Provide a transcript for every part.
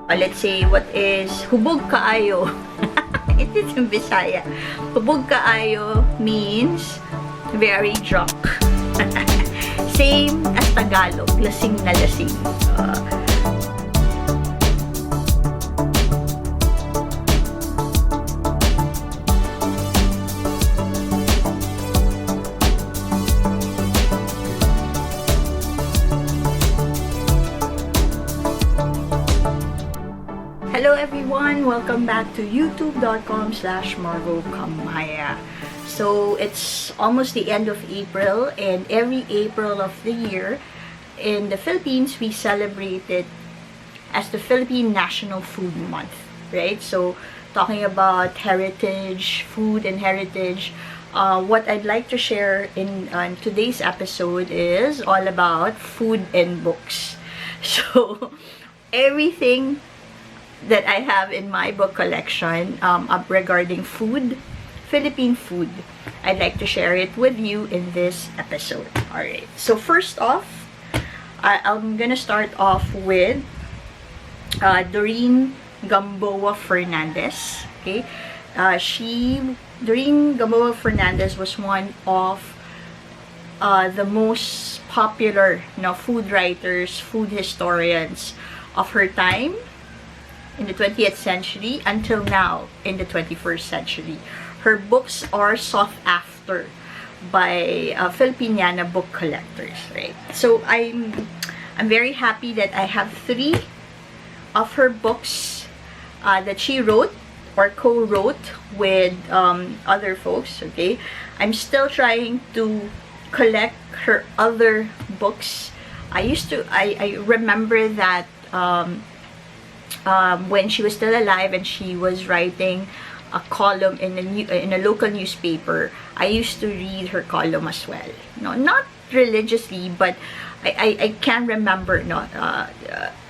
Let's say, what is hubog kaayo? It is in Bisaya. Hubog kaayo means very drunk. Same as Tagalog, lasing na lasing. Hello everyone! Welcome back to youtube.com/margokamaya. So, it's almost the end of April, and every April of the year in the Philippines, we celebrate it as the Philippine National Food Month, right? So, talking about heritage, food and heritage, what I'd like to share in today's episode is all about food and books. So, everything that I have in my book collection regarding food, Philippine food, I'd like to share it with you in this episode. Alright, so first off, I'm gonna start off with Doreen Gamboa Fernandez. Okay, Doreen Gamboa Fernandez was one of the most popular, food writers, food historians of her time in the 20th century until now in the 21st century. Her books are sought after by Filipiniana book collectors, right? So I'm very happy that I have 3 of her books that she wrote or co-wrote with other folks, okay? I'm still trying to collect her other books. I remember that when she was still alive and she was writing a column in a local newspaper, I used to read her column as well. Not religiously, but I can remember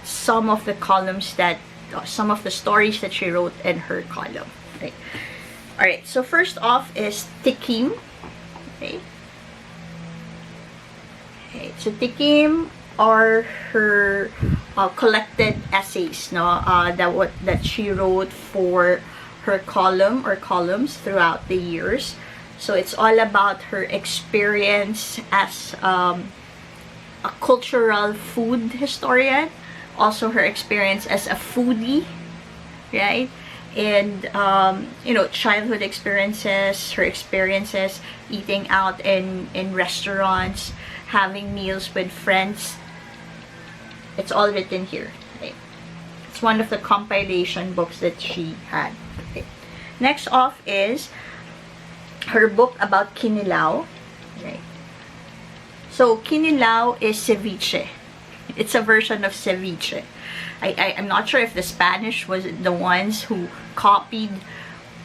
some of the columns some of the stories that she wrote in her column. Right. All right. So first off is Tikim. Okay. So Tikim are her collected essays, that she wrote for her column or columns throughout the years. So it's all about her experience as a cultural food historian, also her experience as a foodie, right? And childhood experiences, her experiences eating out in restaurants, having meals with friends. It's all written here. Okay. It's one of the compilation books that she had. Okay. Next off is her book about Quinilao. Right. So Quinilao is ceviche. It's a version of ceviche. I'm not sure if the Spanish was the ones who copied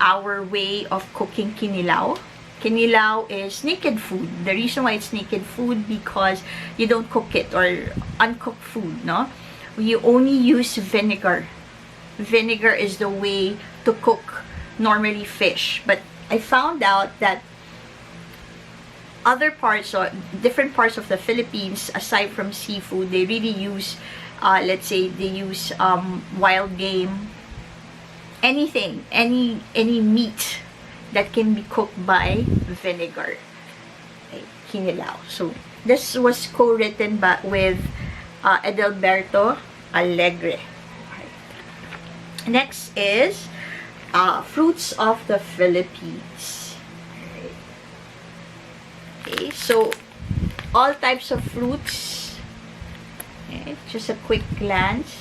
our way of cooking Quinilao. Quinilao is naked food. The reason why it's naked food because you don't cook it, or uncooked food, no? You only use vinegar. Vinegar is the way to cook normally fish. But I found out that other parts or different parts of the Philippines, aside from seafood, they really use, let's say, they use wild game, anything, any meat that can be cooked by vinegar. Okay, Quinilao. So this was co-written with Edelberto Alegre. Right. Next is Fruits of the Philippines. Okay, so all types of fruits. Okay, just a quick glance.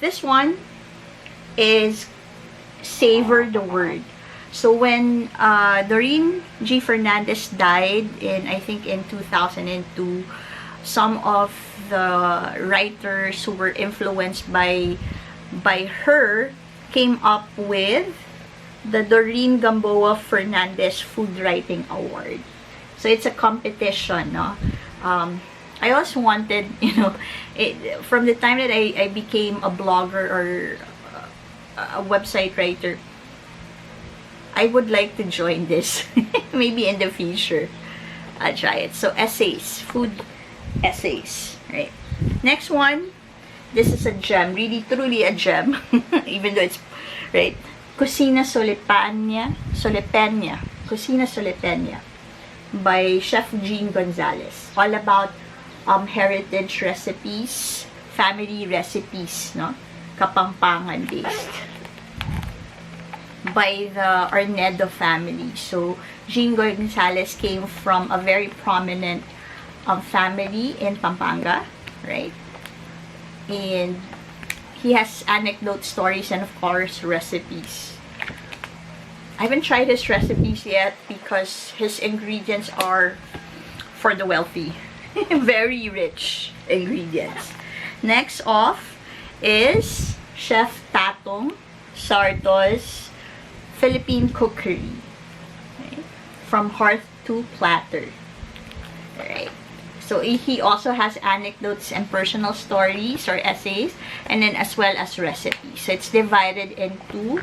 This one is Savor the Word. So when Doreen G. Fernandez died I think in 2002, some of the writers who were influenced by her came up with the Doreen Gamboa Fernandez Food Writing Award. So it's a competition, no? I also wanted, from the time that I became a blogger or a website writer, I would like to join this. Maybe in the future, I'll try it. So essays, food essays, right? Next one, this is a gem, really truly a gem, even though it's, right? Cocina Solipanya by Chef Jean Gonzalez. All about heritage recipes, family recipes, no? Kapampangan based. By the Arnedo family. So, Jean Gonzalez came from a very prominent family in Pampanga, right? And he has anecdote stories and of course recipes. I haven't tried his recipes yet because his ingredients are for the wealthy. Very rich ingredients. Next off is Cheftatum, sartos, Philippine cookery. Okay? From hearth to platter. Alright. So, he also has anecdotes and personal stories or essays, and then as well as recipes. So, it's divided into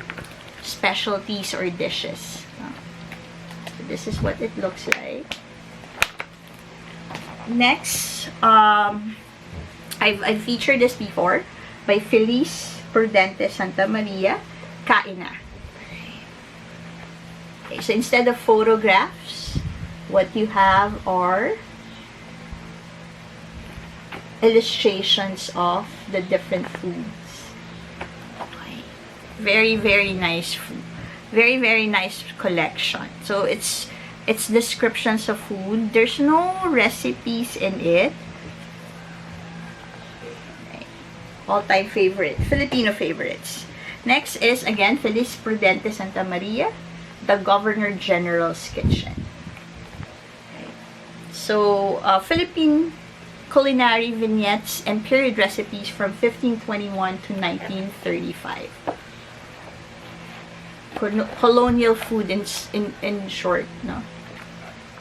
specialties or dishes. So, this is what it looks like. Next, I've featured this before by Feliz Prudente Santa Maria, Kaina. Okay, so, instead of photographs, what you have are illustrations of the different foods. Okay. Very, very nice food. Very, very nice collection. So, it's descriptions of food. There's no recipes in it. Okay. All-time favorite. Filipino favorites. Next is, again, Feliz Prudente Santa Maria, the Governor General's Kitchen. Okay. So, Philippine culinary vignettes and period recipes from 1521 to 1935. Colonial Food in short, no?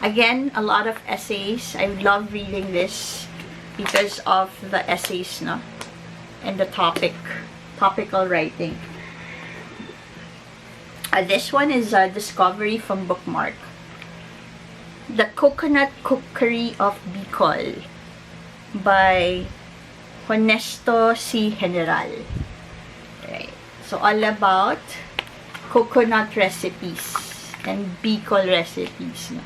Again, a lot of essays. I love reading this because of the essays, no? And the topical writing. This one is a discovery from Bookmark. The Coconut Cookery of Bicol by Honesto C. General. Right. So, all about coconut recipes and Bicol recipes. No?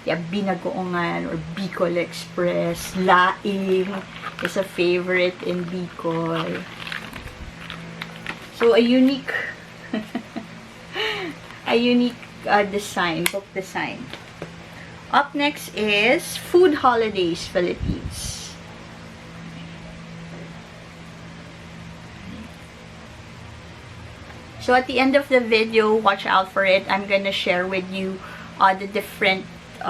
Yeah, binagoongan or Bicol Express. Laing is a favorite in Bicol. So, a unique design, book design. Up next is Food Holidays Philippines. So at the end of the video, watch out for it. I'm gonna share with you the different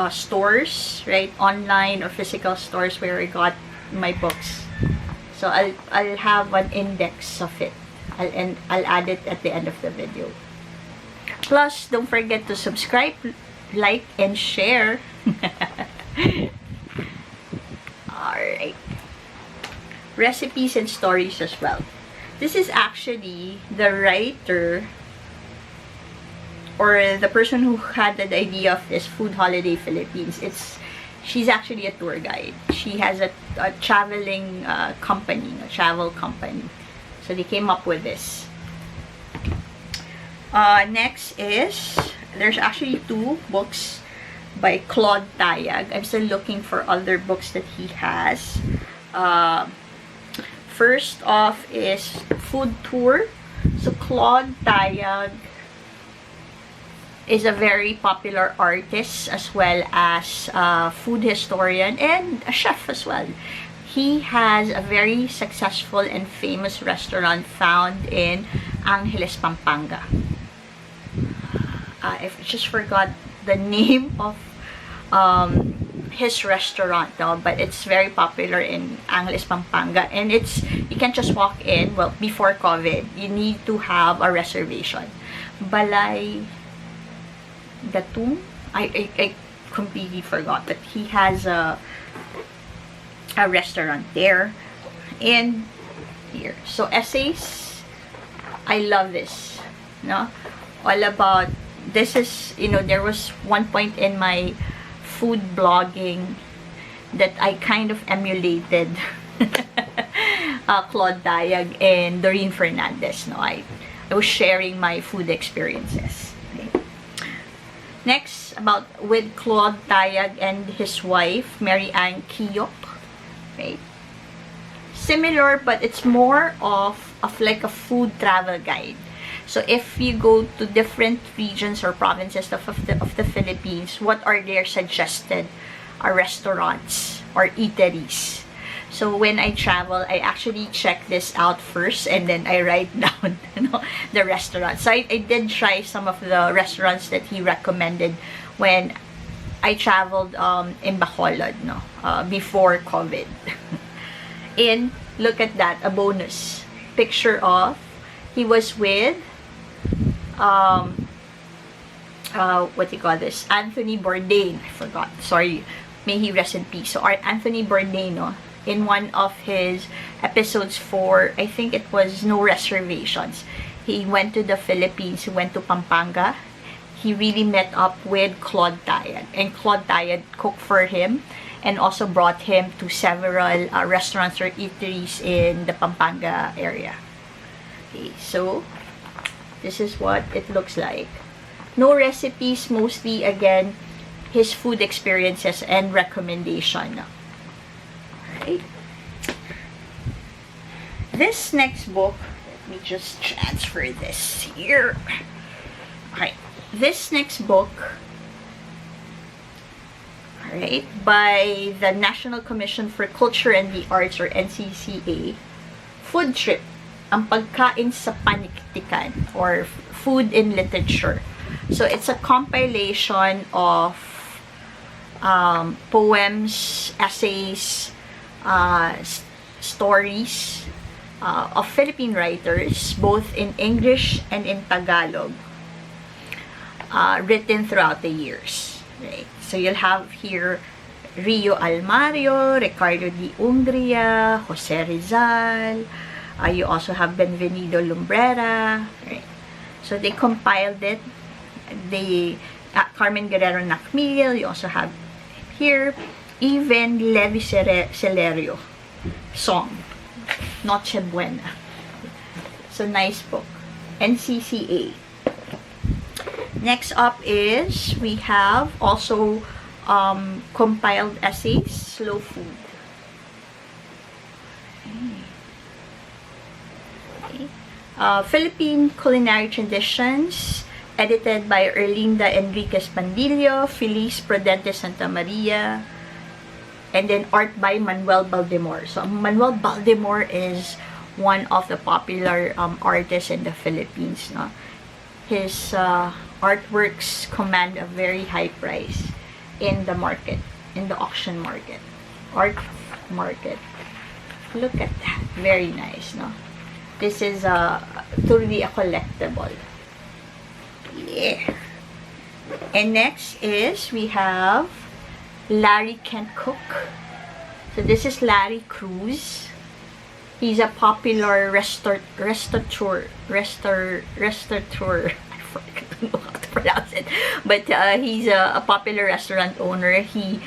stores, right? Online or physical stores where I got my books. So I'll have an index of it. I'll add it at the end of the video. Plus, don't forget to subscribe, like, and share. Alright. Recipes and stories as well. This is actually the writer or the person who had the idea of this Food Holiday Philippines. She's actually a tour guide. She has a traveling company, a travel company. So they came up with this. Next is, there's actually two books by Claude Tayag. I'm still looking for other books that he has. First off is Food Tour. So Claude Tayag is a very popular artist as well as a food historian and a chef as well. He has a very successful and famous restaurant found in Angeles, Pampanga. I just forgot the name of his restaurant, no, but it's very popular in Angeles, Pampanga, and you can't just walk in. Well, before COVID, you need to have a reservation. Balay Gatung, I completely forgot, but he has a restaurant there. And here, so essays, I love this, no, all about, this is, there was one point in my food blogging that I kind of emulated Claude Diag and Doreen Fernandez. No, I was sharing my food experiences. Okay. Next, with Claude Diag and his wife, Mary Ann Kiyok. Okay. Similar, but it's more of like a food travel guide. So if you go to different regions or provinces of the Philippines, what are their suggested restaurants or eateries? So when I travel, I actually check this out first and then I write down the restaurants. So I did try some of the restaurants that he recommended when I traveled in Bacolod, before COVID. And look at that, a bonus picture of, he was with what do you call this, Anthony Bourdain. I forgot, sorry, may he rest in peace. So Anthony Bourdain, in one of his episodes for, I think it was No Reservations, he went to the Philippines, he went to Pampanga. He really met up with Claude Diag, and Claude Diag cooked for him and also brought him to several restaurants or eateries in the Pampanga area. Okay, so this is what it looks like. No recipes, mostly again his food experiences and recommendation. Alright. This next book, let me just transfer this here. Alright. This next book, alright, by the National Commission for Culture and the Arts, or NCCA, Food Trip, ang pagkain sa paniktikan, or food in literature. So it's a compilation of poems, essays, stories of Philippine writers, both in English and in Tagalog, written throughout the years. Right? So you'll have here Rio Almario, Ricardo de Ungria, Jose Rizal. You also have Benvenido Lumbrera. Right? So they compiled it. Carmen Guerrero Nakmil. You also have here even Levi Celerio song, Noche Buena. So nice book. NCCA. Next up is, we have also compiled essays, Slow Food. Okay. Philippine Culinary Traditions, edited by Erlinda Enriquez Pandillo, Feliz Prudente Santa Maria, and then art by Manuel Baldemor. So Manuel Baldemor is one of the popular artists in the Philippines. No? His artworks command a very high price in the market, in the auction market, art market. Look at that, very nice, no? This is truly a collectible. Yeah. And next is, we have Larry Can't Cook. So this is Larry Cruz. He's a popular restaurateur. I don't know how to pronounce it, but he's a popular restaurant owner. He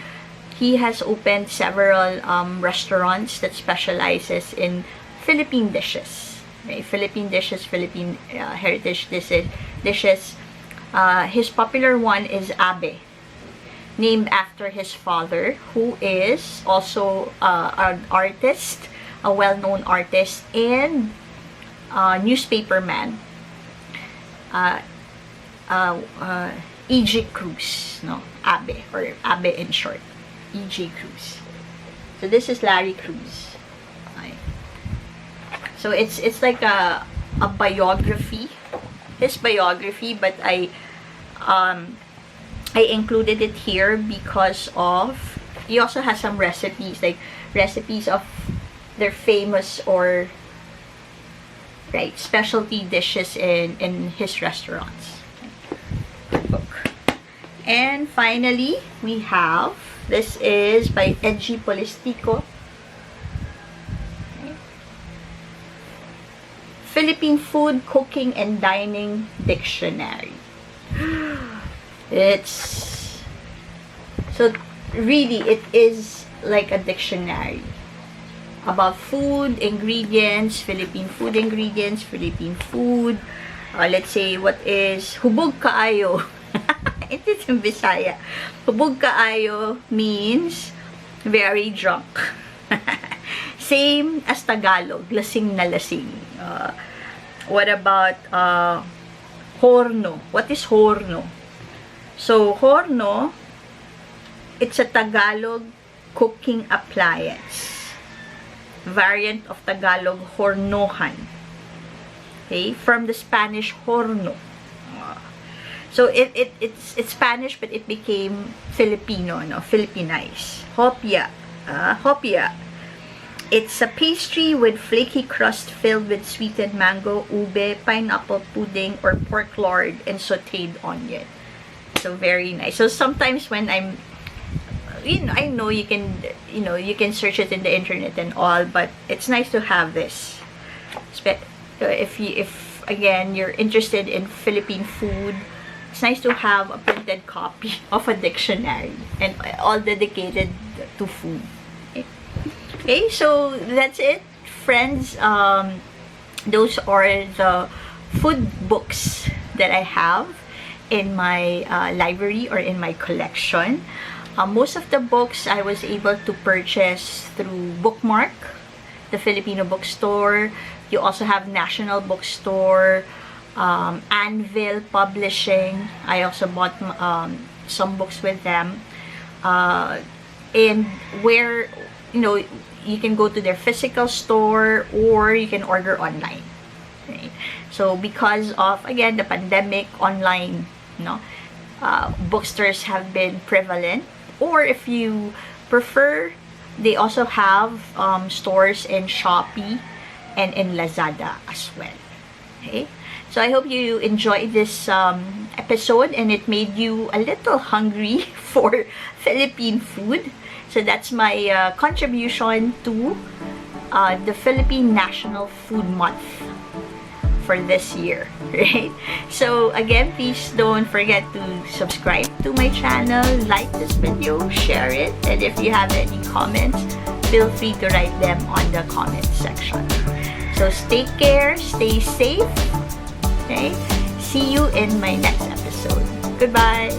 has opened several restaurants that specializes in Philippine dishes. Okay? Philippine dishes, Philippine heritage dishes. His popular one is Abe, named after his father, who is also an artist, a well-known artist and newspaperman. E.J. Cruz, no? Abe, or Abe in short. E.J. Cruz. So this is Larry Cruz. Okay. So it's like a biography, his biography, but I included it here because of, he also has some recipes, like recipes of their famous or specialty dishes in his restaurants. Book. And finally, we have, this is by Edgypolistico. Okay. Philippine Food, Cooking, and Dining Dictionary. It's, so really, it is like a dictionary. about food, ingredients, Philippine food ingredients, Philippine food. Let's say, what is hubog kaayo? It is in Bisaya. Hubog kaayo means very drunk. Same as Tagalog, lasing na lasing. What about horno? What is horno? So, horno, it's a Tagalog cooking appliance. Variant of Tagalog, hornohan. Okay, from the Spanish horno. So it's Spanish, but it became Filipino, no, Philippinized. Hopia, hopia. It's a pastry with flaky crust filled with sweetened mango, ube, pineapple pudding, or pork lard and sautéed onion. So very nice. So sometimes when I'm, I know you can search it in the internet and all, but it's nice to have this. If again you're interested in Philippine food, it's nice to have a printed copy of a dictionary and all dedicated to food. Okay, so that's it, friends. Those are the food books that I have in my library or in my collection. Most of the books I was able to purchase through Bookmark, the Filipino bookstore. You also have National Bookstore, Anvil Publishing. I also bought some books with them. And where, you can go to their physical store or you can order online. Right? So because of, again, the pandemic, online, bookstores have been prevalent. Or if you prefer, they also have stores in Shopee and in Lazada as well. Okay, so I hope you enjoyed this episode and it made you a little hungry for Philippine food. So that's my contribution to the Philippine National Food Month for this year, right? So again, please don't forget to subscribe to my channel, like this video, share it, and if you have any comments, feel free to write them on the comment section. So take care, stay safe, okay? See you in my next episode. Goodbye!